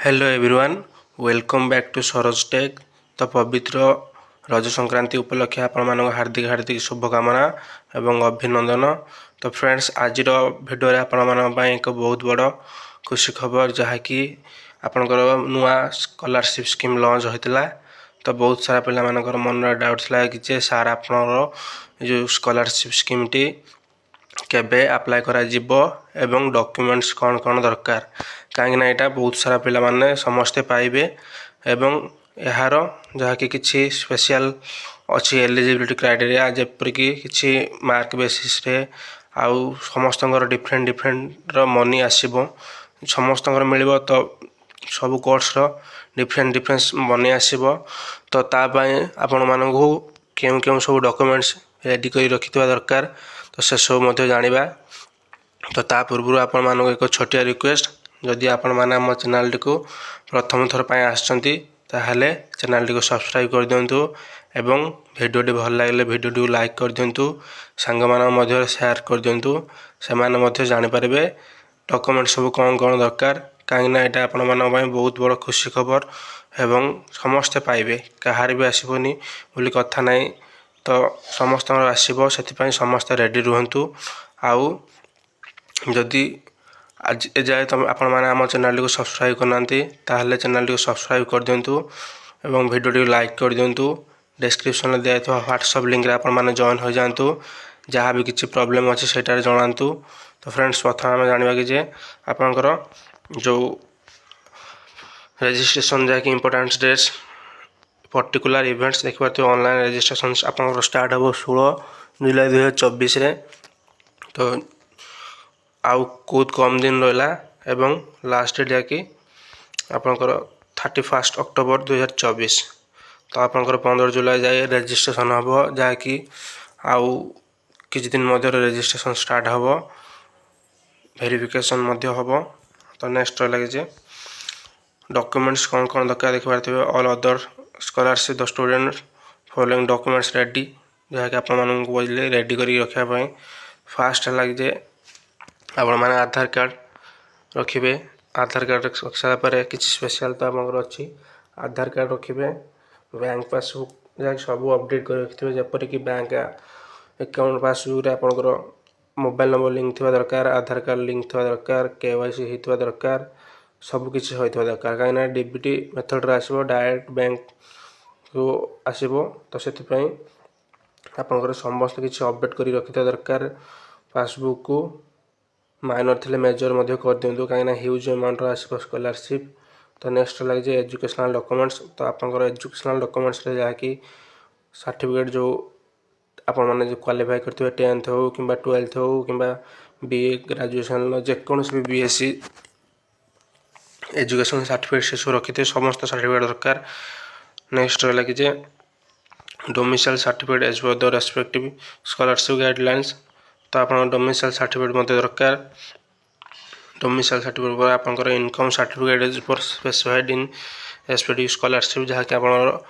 Hello everyone welcome back to Saroj tech. तो पवित्र रज संक्रांति उपलक्षे आपण हार्दिक हार्दिक शुभकामना एवं अभिनंदन। तो फ्रेंड्स आज भिडियो आपण एक बहुत बड़ खुशी खबर जहाँकि आपणकर नुआ स्कॉलरशिप स्कीम लॉन्च होता। तो बहुत सारा पिला मानकर मन डाउट था कि सार आपणर जो स्कॉलरशिप स्कीम टी केबे अप्लाई करा जिवो एवं डॉक्यूमेंट्स कौन कौन दरकार कहीं यहाँ बहुत सारा पिला माने समस्ते पाइबे एवं यार जहाँकि किसी स्पेशल अच्छी एलिजिबिलिटी क्राइटेरिया जेपरिक किसी मार्क बेसिस रे आउ समस्त डिफरेंट डिफरेंट मनी आसब समस्त मिल तो सब कोर्स डिफरेंट डिफरेंस मनी आसब। तो तापाई आपण मानू केउं केउं सब डॉक्यूमेंट्स रेडी कर रखि दरकार तो से सब जानिबा। तो ता पूर्व आपण मानक एक छोटिया रिक्वेस्ट जदि आपण माने हम चैनल को प्रथम थर पाए आछंती ताहले चैनल को सब्सक्राइब कर दियंतु एवं वीडियो टी भल लागले वीडियो टी लाइक कर दियंतु सांग मानक मध्य शेयर कर दियंतु से माने मध्य जानि पारबे डॉक्यूमेंट सब कौन कौन दरकार कहीं यहाँ आपण मानक बहुत बड़ खुशी खबर एवं समस्ते पाइबे कहार भी आसबनी बोली कथा नहीं। तो समस्त आसब से समस्त रेडी रुहतु आउ जदि आज जाए तुम आपण मैंने आम चैनल को सब्सक्राइब करना ताहले चैनल को सब्सक्राइब कर दिंतु एवं वीडियो टी लाइक कर दिंतु डिस्क्रिप्शन में दिया व्हाट्सएप लिंक रे आपण मैंने जॉइन हो जातु जहाँ भी किसी प्रॉब्लम अच्छी से जनातु। तो फ्रेंड्स प्रथम आम जाना कि आपणकर जो रजिस्ट्रेशन जहाँकि इम्पोर्टान्स डेट्स पर्टिकुलर इवेंट्स देखिए ऑनलाइन रजिस्ट्रेशन आप स्टार्ट हम 16 जुलाई 2024 रे। तो आउ बहुत कम दिन रहा एवं लास्ट डेट जहाँकि आपणकर 31 अक्टोबर 2024। तो आपणकर 15 जुलाई जाए रजिस्ट्रेशन हम जहाँकि आउ किछि दिन मध्य रजिस्ट्रेशन स्टार्ट हम वेरिफिकेशन हम। तो नेक्स्ट लगे डॉक्यूमेंट्स कौन कौन दरकार देखि पारथिबे all other scholarship the student following documents ready जहाँकि आप बोले रेडी कर रखापी फास्ट लगे आपण मैंने आधार कार्ड रखिए आधार कार्ड रख सारापर कि स्पेशल तो आम अच्छी आधार कार्ड रखिए बैंक पासबुक जहाँ सब अपडेट कर रखिए जपरिक बैंक अकाउंट पासबुक आपंकर मोबाइल नंबर लिंक थी दरकार आधार कार्ड लिंक थी दरकार केवाईसी होता दरकार सबकिछ होता दरकार कहीं डीबीटी मेथड आसो डायरेक्ट बैंक को आसो। तो से आपंकर समस्त किसी अपडेट कर रखि दरकार पासबुक को माइनर थे मेजर कर दिंतु कहीं ह्यूज अमाउंट आसो स्कॉलरशिप। तो नेक्स्ट लगे एजुकेशनल डॉक्यूमेंट्स तो आपंकर एजुकेशनल डॉक्यूमेंट्स जहाँकि सर्टिफिकेट जो आपण मैंने जो क्वालिफाई करते 10th हो कि 12th हो कि बीए ग्रेजुएशन जेकोसी भी बीएससी एजुकेशन सर्टिफिकेट से सब रखी थे समस्त सर्टिफिकेट दरकार। नेक्स्ट लगे domicile certificate as per the respective scholarship guidelines. तो आप डोमिसाइल सर्टिफिकेट मत दरकार डोमिसाइल सर्टिफिकेट पर आपंकर income certificate as per specified in respective scholarship जहाँकि आप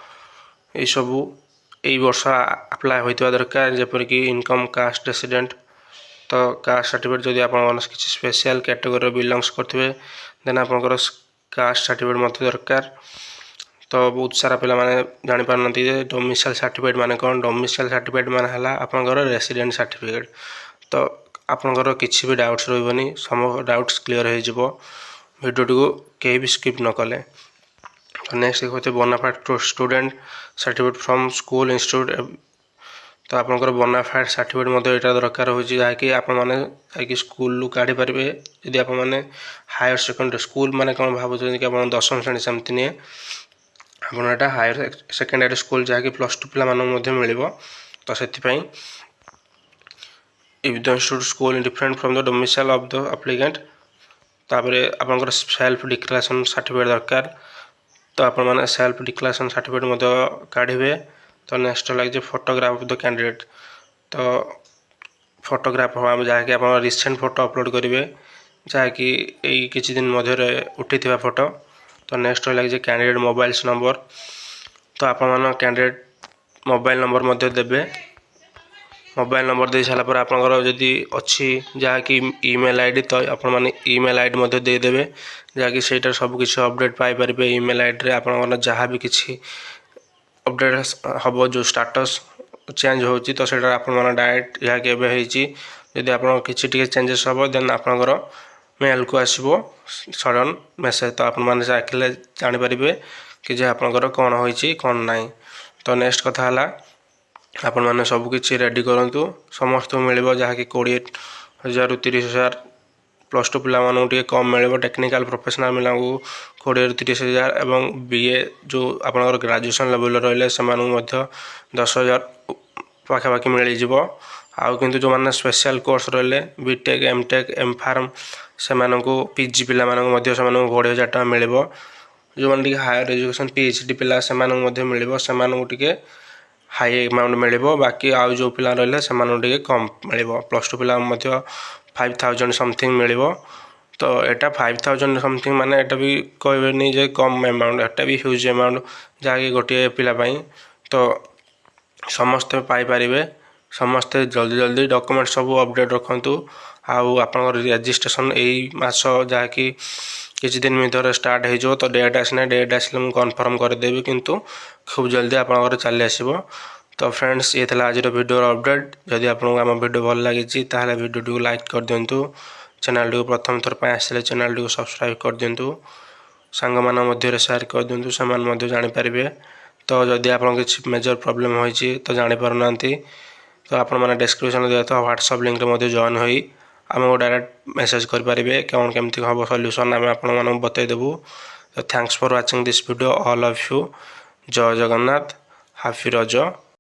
सब यही वर्ष अप्लाई होता दरकार जेपरिक इनकम कास्ट रेसिडेंट। तो कास्ट सर्टिफिकेट जदि आप किसी स्पेशल कैटेगोरी बिलंग्स करते देन आपंकर कास्ट सर्टिफिकेट मत दरकार। तो बहुत सारा पिला माने जानि पारनती जे डोमिसाइल सर्टिफिकेट माने कौन डोमिसाइल सर्टिफिकेट माने हला आपनकर रेसिडेंट सर्टिफिकेट। तो आपनकर किसी भी डाउट्स रहबनी सम डाउट्स क्लियर हो जिवो वीडियो को कहीं भी स्किप न कले। तो नेक्स्ट देखते bonafide student certificate from school institute. तो आपनकर बोनाफाइड सर्टिफिकेट मत यहाँ दरकार हो जहाँकि आप स्कूल काढ़ी पारे यदि आप हायर सेकेंडरी स्कूल माने कौन भावुं कि आप 10वीं श्रेणी सेमती नहीं आपटा हायर सेकेंडरी स्कूल जहाँकि +2 पिला मिल। तो से if the institute school different from the domicile of the applicant तापर आपंकर सेल्फ डिक्लेरेशन सर्टिफिकेट दरकार। तो आप सेल्फ डिक्लेरेशन सर्टिफिकेट मत काढ़े। तो नेक्स्ट लगे फोटोग्राफ ऑफ द कैंडिडेट। तो फोटोग्राफ हम जहाँकि आप रिसेंट फोटो अपलोड करेंगे जहाँकि यही किसी दिन मध्य उठी फोटो। तो नेक्स्ट लगे कैंडिडेट मोबाइल नंबर। तो आप कैंडिडेट मोबाइल नंबर मध्य देवे मोबाइल नंबर दे सारा पर आपनकर जदि अच्छी जहाँकि ईमेल आईडी तो आपण माने ईमेल आईडी मध्य देदेवे जहाँकि सेटा सब किसी अपडेट पाई परिबे ईमेल आईडी रे आपनकर जहाँ भी किसी अपडेट हम जो स्टाटस चेंज होची तो सेटा आपण माने डायरेक्ट जहाँकि एबे होईची जदि आपण किसी टिके चेंजेस हम देन आपनकर मेल को आसीबो सडन मेसेज तो आपण माने चाखिले जानि परिबे कि जे आपनकर कोन होईची कोन नाही। तो नेक्स्ट कथा हला आपण माने सब किछि रेडी करंतु समस्त मिलिबो जहाँकि 20,000 रु 30,000 प्लस टू पिला मानू टिके कम मिलिबो टेक्निकल प्रोफेशनल मिला 20,000 रु 30,000 एवं बीए जो आपनकर ग्रेजुएशन लेवल रहले समान मध्य 10,000 पाखापाखि मिल जिवो। आउ किंतु जो माने स्पेशल कोर्स रहले बीटेक एमटेक एम फार्म से मानू पीजी पिला मानू मध्य से मानू 20,000 टका मिलिबो। जो माने टिके हायर एजुकेशन पीएचडी पिला से मानू मध्य मिलिबो से मानू टिके हाई अमाउंट मिलिबो। बाकी आउ जो पिला रहले से मानू टिके कम मिलिबो प्लस टू पिला मध्य 5,000 समथिंग मिलिबो। तो एटा 5,000 समथिंग माने एटा भी कहबेनी जे कम अमाउंट एटा भी ह्यूज अमाउंट जहाँकि गोटे पिला पाई। तो समस्ते पाई परिबे समस्ते जल्दी जल्दी डॉक्यूमेंट सब अपडेट रखंतु। आउ आपन रजिस्ट्रेशन एई मास जहाँकि किछि दिन भीतर स्टार्ट हो जो तो डेट आसने डेट आसले मु कन्फर्म कर देबी किंतु खूब जल्दी आपन चली आसीबो। तो फ्रेंड्स ये थला आज वीडियो अपडेट जदि आपन आम वीडियो भल लगी ताहले वीडियो को लाइक कर दिंतु चैनल को प्रथम थर पे आसले चैनल को सब्सक्राइब कर दिंतु सांग मान मध्य शेयर कर दिंतु से मान मध्य जानि परिबे। तो जदि आपन किछि मेजर प्रॉब्लम होईची तो जानि पारुनांती तो आपण माने डिस्क्रिप्शन दिया तो व्हाट्सएप लिंक रे मध्य जॉइन होई आम डायरेक्ट मेसेज कर पारिबे कौन केमती हम सॉल्यूशन आम आपण बतई देबू। तो thanks for watching this video all of you. जय जगन्नाथ हैप्पी रज।